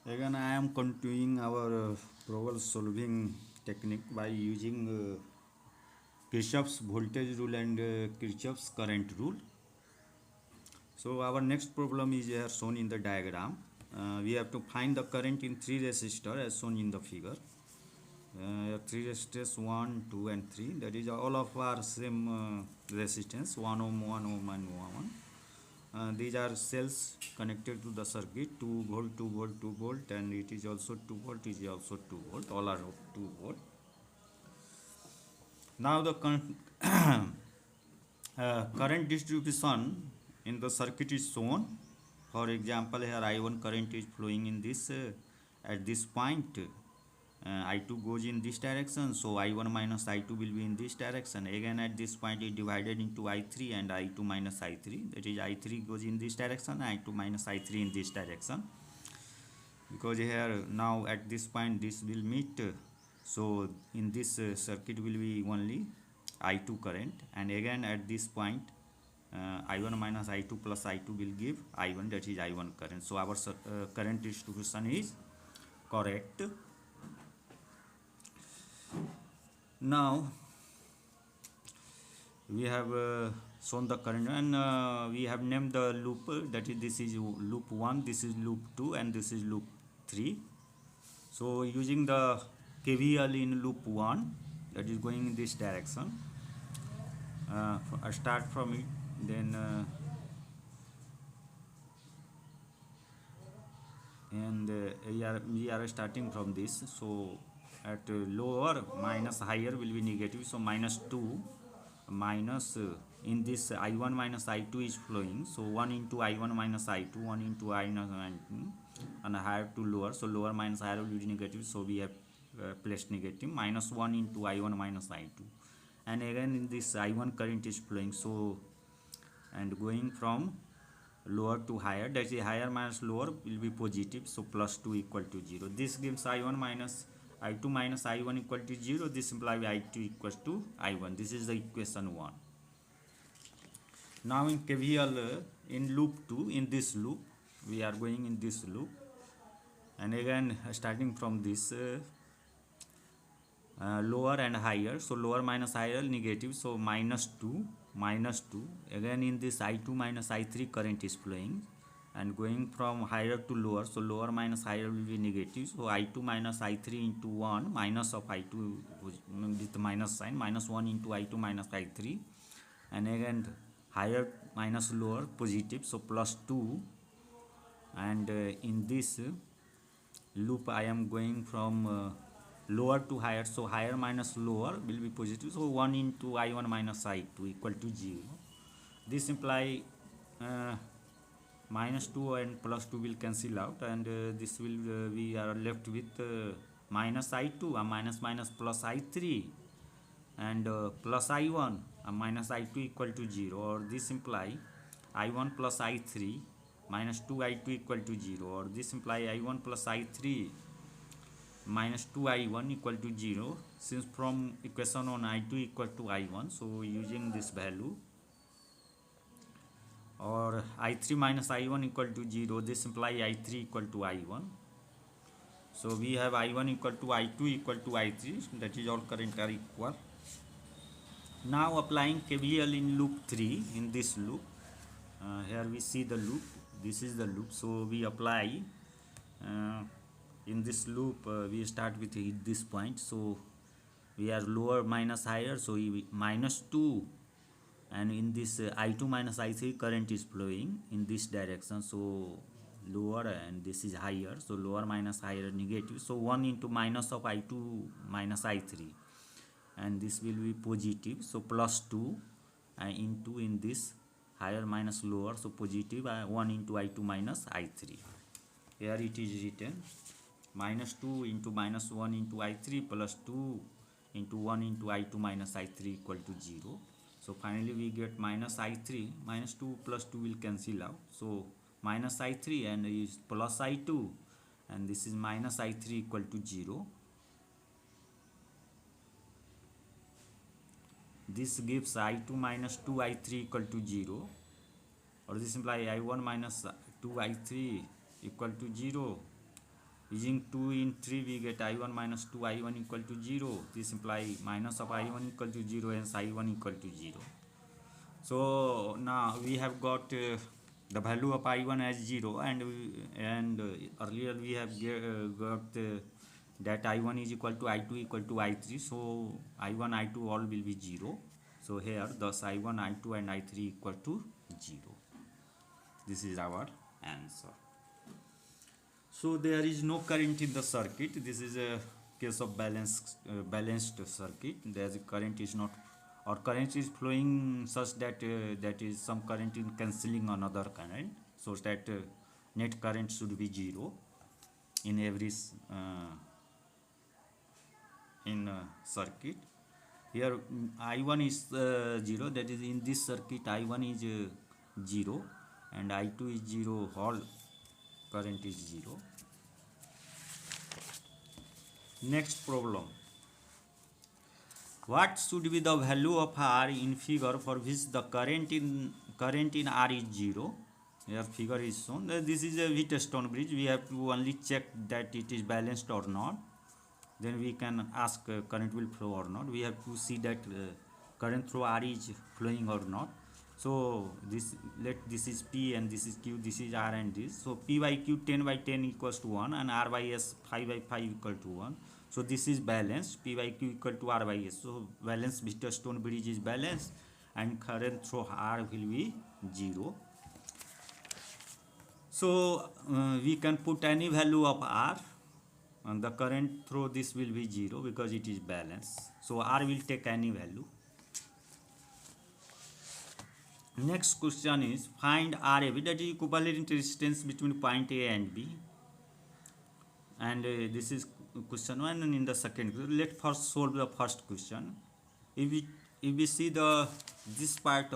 Again, I am continuing our problem solving technique by using Kirchhoff's voltage rule and Kirchhoff's current rule. So our next problem is here shown in the diagram. We have to find the current in three resistors as shown in the figure. Three resistors 1, 2 and 3, that is all of our same resistance 1 ohm, 1 ohm and 1 ohm. These are cells connected to the circuit 2 volt, 2 volt, 2 volt, and it is also 2 volt, it is also 2 volt, all are 2 volt. Now the current distribution in the circuit is shown. For example, here I1 current is flowing in this at this point. I2 goes in this direction, so I1 minus I2 will be in this direction. Again at this point it divided into I3 and I2 minus I3, that is I3 goes in this direction, I2 minus I3 in this direction, because here now at this point this will meet, so in this circuit will be only I2 current, and again at this point I1 minus I2 plus I2 will give I1, that is I1 current. So our current distribution is correct. Now we have shown the current, and we have named the loop, that is this is loop 1, this is loop 2, and this is loop 3. So using the KVL in loop 1, that is going in this direction, I start from it, then we are starting from this. So at lower minus higher will be negative, so minus 2 minus in this I1 minus I2 is flowing, so 1 into I1 minus I2, 1 into I1 I2, and higher to lower, so lower minus higher will be negative, so we have placed negative, minus 1 into I1 minus I2, and again in this I1 current is flowing, so and going from lower to higher, that is higher minus lower will be positive, so plus 2 equal to 0. This gives I1 minus I2 minus I1 equal to 0. This implies I2 equals to I1. This is the equation 1. Now in KVL in loop 2, in this loop, we are going in this loop, and again starting from this lower and higher, so lower minus higher negative, so minus 2 minus 2, again in this I2 minus I3 current is flowing, and going from higher to lower, so lower minus higher will be negative, so I2 minus I3 into 1 minus of I2 with the minus sign, minus 1 into I2 minus I3, and again higher minus lower positive, so plus 2, and in this loop I am going from lower to higher, so higher minus lower will be positive, so 1 into I1 minus I2 equal to 0. This imply minus 2 and plus 2 will cancel out, and this will we are left with minus I2 and minus plus I3, and plus I1 and minus I2 equal to 0, or this imply I1 plus I3 minus 2 I2 equal to 0, or this imply I1 plus I3 minus 2 I1 equal to 0, since from equation on I2 equal to I1, so using this value, or I3 minus I1 equal to 0, this imply I3 equal to I1. So we have I1 equal to I2 equal to I3, that is all current are equal. Now applying KVL in loop 3, in this loop, here we see the loop, this is the loop, so we apply in this loop, we start with this point, so we are lower minus higher, so we minus 2, and in this I2 minus I3 current is flowing in this direction, so lower, and this is higher, so lower minus higher negative, so 1 into minus of I2 minus I3, and this will be positive, so plus 2 into in this higher minus lower, so positive 1 into I2 minus I3. Here it is written minus 2 into minus 1 into I3 plus 2 into 1 into I2 minus I3 equal to 0. So finally we get minus I3, minus 2 plus 2 will cancel out, so minus I3 and is plus I2, and this is minus I3 equal to 0. This gives I2 minus 2 I3 equal to 0, or this implies I1 minus 2 I3 equal to 0, Using 2 in 3 we get I1 minus 2 I1 equal to 0. This imply minus of I1 equal to 0, hence I1 equal to 0. So now we have got the value of I1 as 0, and earlier we have got that I1 is equal to I2 equal to I3. So I1 I2 all will be 0. So here thus I1 I2 and I3 equal to 0. This is our answer. So there is no current in the circuit. This is a case of balanced circuit. There the current is not, or current is flowing such that that is some current in cancelling another current, so that net current should be 0 in every circuit. Here I1 is 0, that is in this circuit I1 is 0 and I2 is 0, all current is 0. Next problem. What should be the value of R in figure for which the current in R is 0? Here figure is shown. This is a Hindustan bridge. We have to only check that it is balanced or not. Then we can ask current will flow or not. We have to see that current through R is flowing or not. So this is P and this is Q, this is R and this. So P by Q 10 by 10 equals to 1 and R by S 5 by 5 equal to 1. So this is balanced. P by Q equal to R by S. So balanced Hindustan bridge is balanced and current through R will be 0. So we can put any value of R and the current through this will be 0 because it is balanced. So R will take any value. Next question is find RAB, that is equivalent resistance between point A and B. And this is question 1, and in the second, let's first solve the first question. If we see this part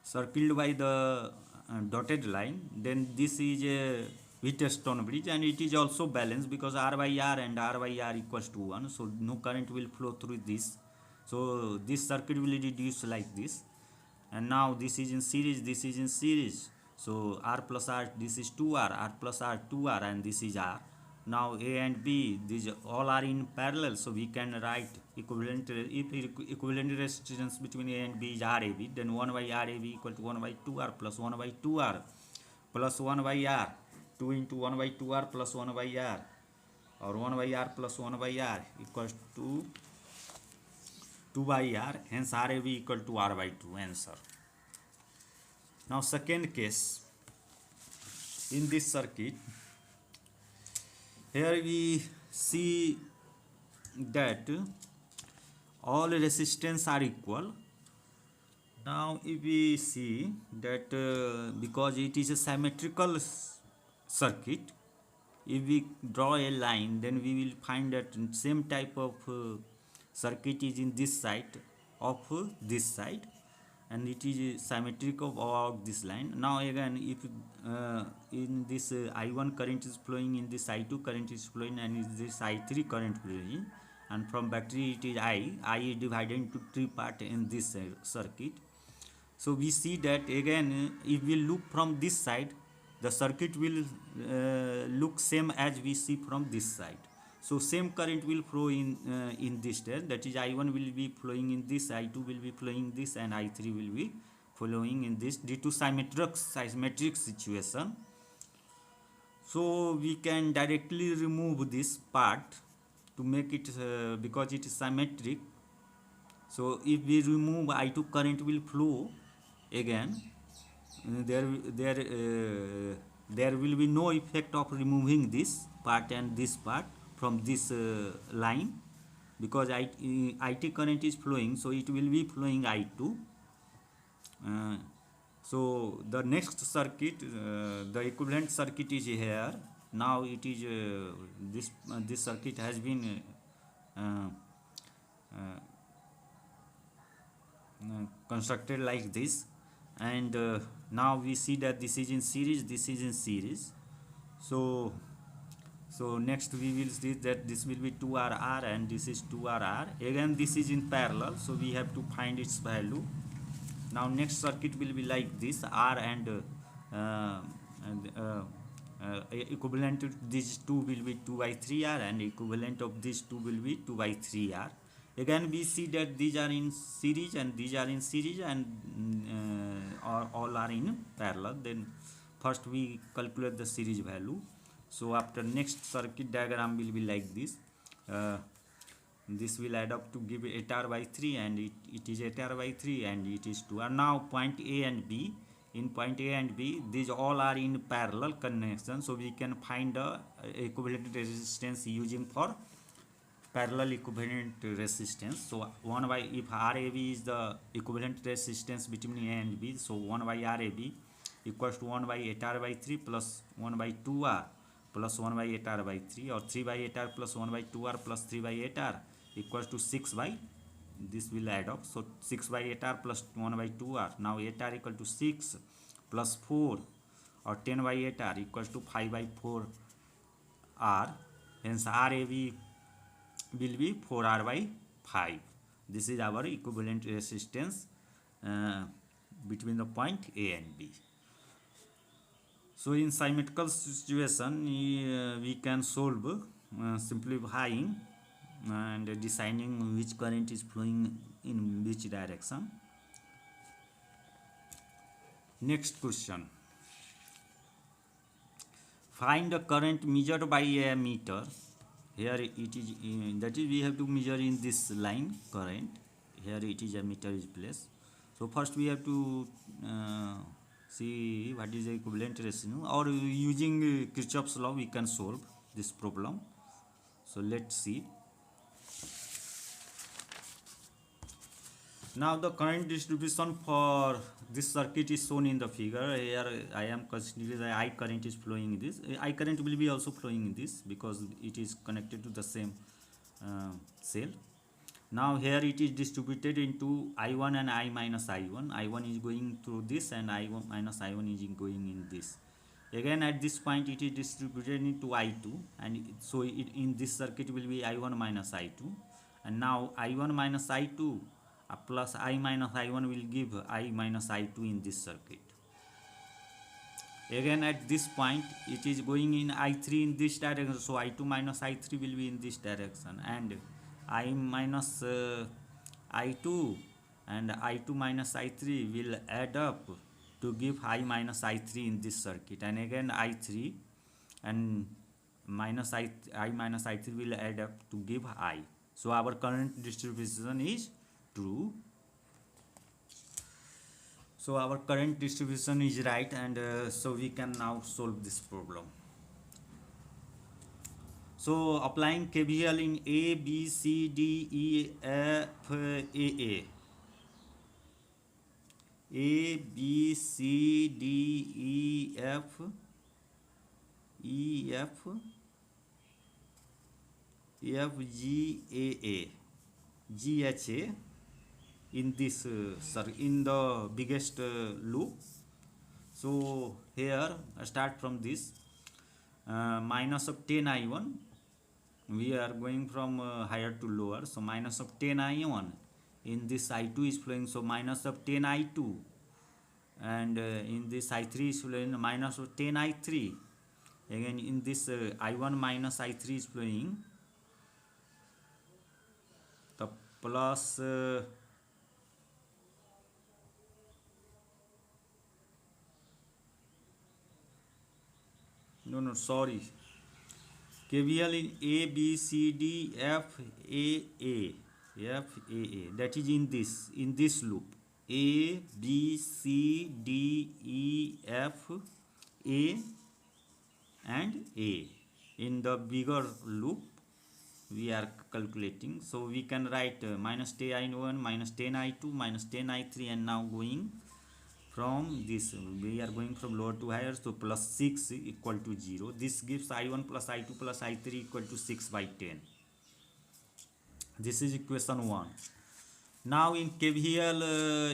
circled by the dotted line, then this is a Hindustan bridge and it is also balanced because R by R and R by R equals to 1. So no current will flow through this. So this circuit will reduce like this, and now this is in series, this is in series. So R plus R, this is 2R, R plus R 2R, and this is R. Now A and B, these all are in parallel, so we can write equivalent. If equivalent resistance between A and B is RAB, then 1 by RAB equal to 1 by 2R plus 1 by 2R plus 1 by R, 2 into 1 by 2R plus 1 by R, or 1 by R plus 1 by R equals to 2 by R, hence RAB equal to R by 2, answer. Now second case, in this circuit, here we see that all resistance are equal. Now if we see that because it is a symmetrical circuit, if we draw a line, then we will find that same type of circuit is in this side of this side, and it is symmetric about this line. Now again, if in this I1 current is flowing, in this I2 current is flowing, and in this I3 current flowing, and from battery it is I is divided into 3 parts in this circuit. So we see that again, if we look from this side, the circuit will look same as we see from this side. So same current will flow in this state, that is I1 will be flowing in this, I2 will be flowing this, and I3 will be flowing in this due to symmetric situation. So we can directly remove this part to make it because it is symmetric. So if we remove, I2 current will flow again. There will be no effect of removing this part and this part from this line, because IT current is flowing, so it will be flowing I2. So the next circuit, the equivalent circuit is here. Now it is this circuit has been constructed like this, and now we see that this is in series, this is in series. So next we will see that this will be 2RR and this is 2RR. Again this is in parallel, so we have to find its value. Now next circuit will be like this, R and and equivalent to these two will be 2 by 3r, and equivalent of these two will be 2 by 3r. Again we see that these are in series and these are in series, and all are in parallel. Then first we calculate the series value. So after next circuit diagram will be like this. This will add up to give 8r by 3, and it is 8r by 3, and it is 2r. Now point A and B, in point A and B these all are in parallel connection, so we can find the equivalent resistance using for parallel equivalent resistance. So 1 by, if Rab is the equivalent resistance between A and B, so 1 by Rab equals to 1 by 8r by 3 plus 1 by 2r plus 1 by 8r by 3, or 3 by 8r plus 1 by 2r plus 3 by 8r equals to 6 by, this will add up, so 6 by 8r plus 1 by 2r. Now 8r equal to 6 plus 4, or 10 by 8r equals to 5 by 4r. Hence Rab will be 4r by 5. This is our equivalent resistance between the point A and B. So in symmetrical situation we can solve simplifying and deciding which current is flowing in which direction. Next question. Find the current measured by a meter. Here it is, that is we have to measure in this line current. Here it is a meter is placed. So first we have to see what is the equivalent resistance, or using Kirchhoff's law we can solve this problem. So let's see. Now the current distribution for this circuit is shown in the figure. Here I am considering the I current is flowing in this. I current will be also flowing in this because it is connected to the same cell. Now here it is distributed into I1 and I minus I1. I1 is going through this, and I1 minus I1 is going in this. Again at this point it is distributed into I2, and so in this circuit will be I1 minus I2, and now I1 minus I2 plus I minus I1 will give I minus I2 in this circuit. Again at this point it is going in I3 in this direction, so I2 minus I3 will be in this direction, and I minus I2 and I2 minus I3 will add up to give I minus I3 in this circuit, and again I3 and minus I minus I3 will add up to give I. So our current distribution is true. So our current distribution is right, and so we can now solve this problem. So applying KVL in A, B, C, D, E, F, A, B, C, D, E, F, G, G, H, A in this in the biggest loop. So here I start from this minus of 10 I1. We are going from higher to lower, so minus of 10 I1. In this I2 is flowing, so minus of 10 I2, and in this I3 is flowing minus of 10 I3. Again in this I1 minus I3 is flowing, the plus sorry, KVL in A, B, C, D, F, A, that is in this loop, A, B, C, D, E, F, A and A. In the bigger loop we are calculating, so we can write minus 10 I1 minus 10 I2 minus 10 I3, and now going from this we are going from lower to higher, so plus 6 equal to 0. This gives I1 plus I2 plus I3 equal to 6 by 10. This is equation 1. Now in KVL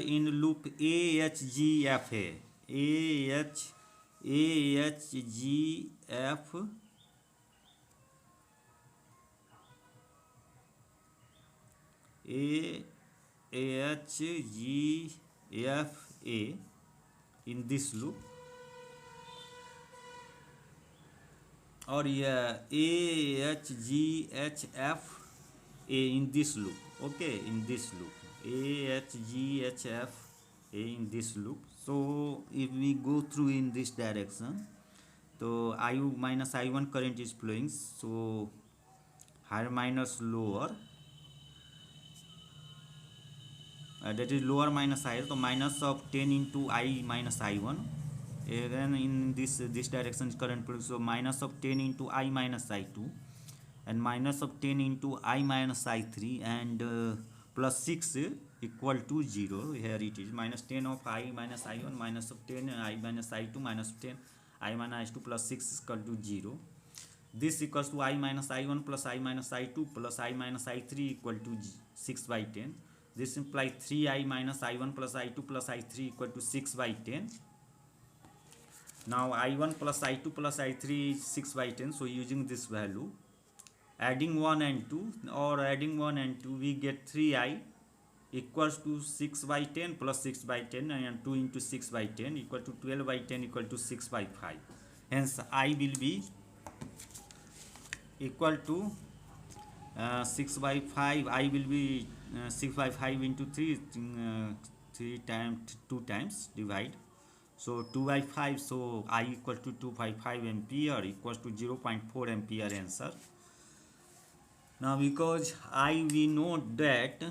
in loop A, H, G, F, A, H, G, F, A, H, G, F, A in this loop. or yeah, A H G H F A in this loop. Okay, in this loop, A H G H F A in this loop. So if we go through in this direction, so IU minus I1 current is flowing. So higher minus lower, that is lower minus higher. So minus of 10 into I minus I1. Again in this direction is current flowing. So minus of 10 into I minus I2, and minus of 10 into I minus I3, and plus 6 equal to 0. Here it is minus 10 of I minus I1, minus of 10 I minus I2, minus 10 I minus I2 plus 6 is equal to 0. This equals to I minus I1 plus I minus I2 plus I minus I3 equal to 6 by 10. This implies 3I minus I1 plus I2 plus I3 equal to 6 by 10. Now I1 plus I2 plus I3 is 6 by 10. So using this value, adding 1 and 2, or adding 1 and 2, we get 3I equals to 6 by 10 plus 6 by 10, and 2 into 6 by 10 equal to 12 by 10 equal to 6 by 5. Hence I will be equal to 6 by 5. I will be 6 by 5 into 3, 3 times 2 times divide. So 2 by 5, so I equal to 2 by 5 ampere equals to 0.4 ampere answer. Now because I we know that,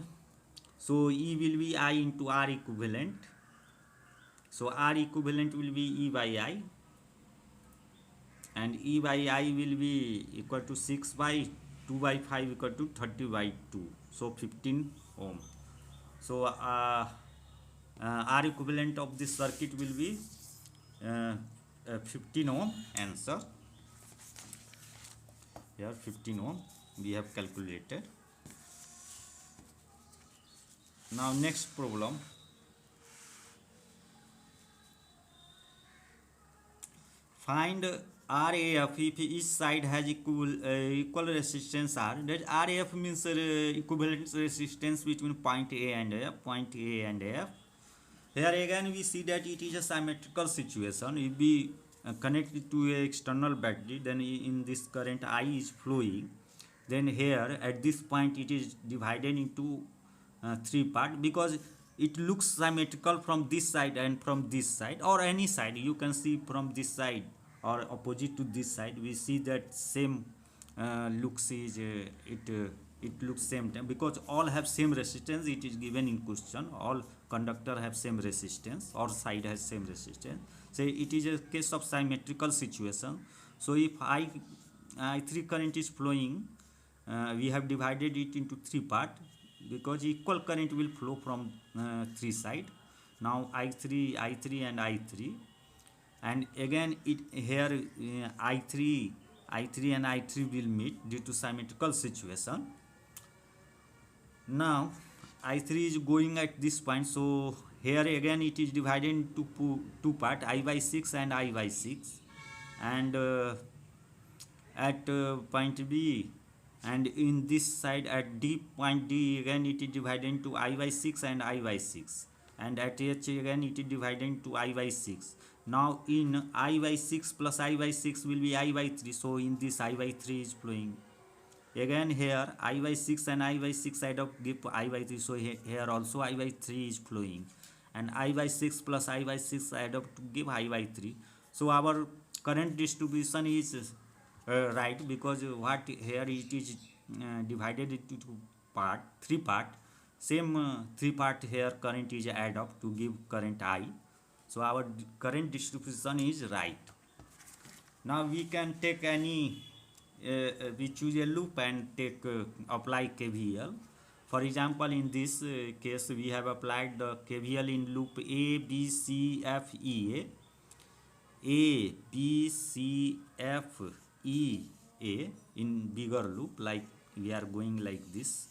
so E will be I into R equivalent. So R equivalent will be E by I, and E by I will be equal to 6 by 2 by 5 equal to 30 by 2. So 15 ohm. So R equivalent of this circuit will be 15 ohm answer. Here 15 ohm we have calculated. Now next problem. Find RAF if each side has equal resistance R. That RAF means equivalent resistance between point A and F. Point A and F. Here again we see that it is a symmetrical situation. If we connect it to a external battery, then in this current I is flowing. Then here at this point it is divided into 3 parts, because it looks symmetrical from this side and from this side, or any side. You can see from this side or opposite to this side, we see that same looks is it looks same time, because all have same resistance. It is given in question, all conductor have same resistance or side has same resistance. So it is a case of symmetrical situation. So if I3 current is flowing, we have divided it into 3 parts, because equal current will flow from 3 side. Now I3 and I3, and again it here I3 and I3 will meet due to symmetrical situation. Now I3 is going at this point, so here again it is divided into 2 parts, I by 6 and I by 6, and at point B, and in this side at D, point D, again it is divided into I by 6 and I by 6, and at H again it is divided into I by 6. Now in I by 6 plus I by 6 will be I by 3, so in this I by 3 is flowing. Again here I by 6 and I by 6 side of give I by 3, so here also I by 3 is flowing, and I by 6 plus I by 6 side of to give I by 3. So our current distribution is right, because what here it is divided into 3 part, same 3 part here current is add up to give current I. So our current distribution is right. Now we can take any we choose a loop and take apply KVL. For example, in this case we have applied the KVL in loop A B C F E A B C F E A in bigger loop, like we are going like this.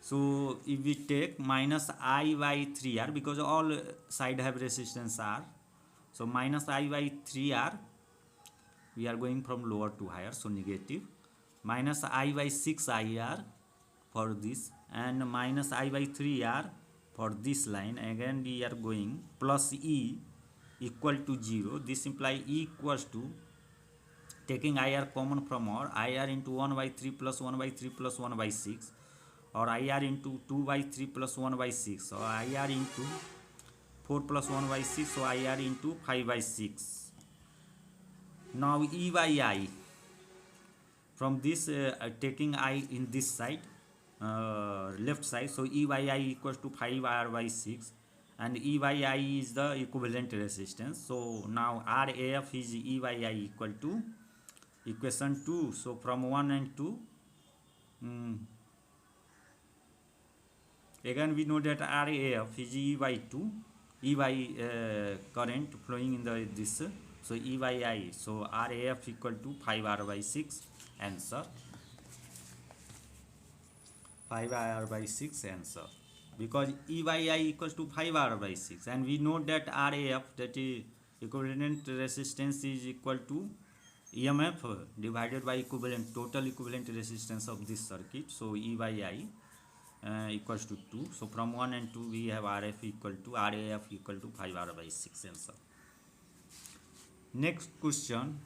So if we take minus I by 3R, because all side have resistance R, so minus I by 3R, we are going from lower to higher, so negative, minus I by 6 IR for this, and minus I by 3R for this line. Again we are going plus E equal to 0. This implies E equals to taking IR common from R, IR into 1 by 3 plus 1 by 3 plus 1 by 6, or IR into 2 by 3 plus 1 by 6, or IR into 4 plus 1 by 6, or IR into 5 by 6. Now E by I, from this taking I in this side, left side, so E by I equals to 5 R by 6, and E by I is the equivalent resistance. So now RAF is E by I equal to equation 2. So from 1 and 2, again we know that RAF is E by 2, E by current flowing in the this, so E by I, so RAF equal to 5 R by 6, answer 5 R by 6, answer, because E by I equals to 5 R by 6, and we know that RAF, that is equivalent resistance, is equal to EMF divided by equivalent total equivalent resistance of this circuit. So E by I equals to 2. So from 1 and 2 we have RAF equal to 5 R by 6, answer. Next question.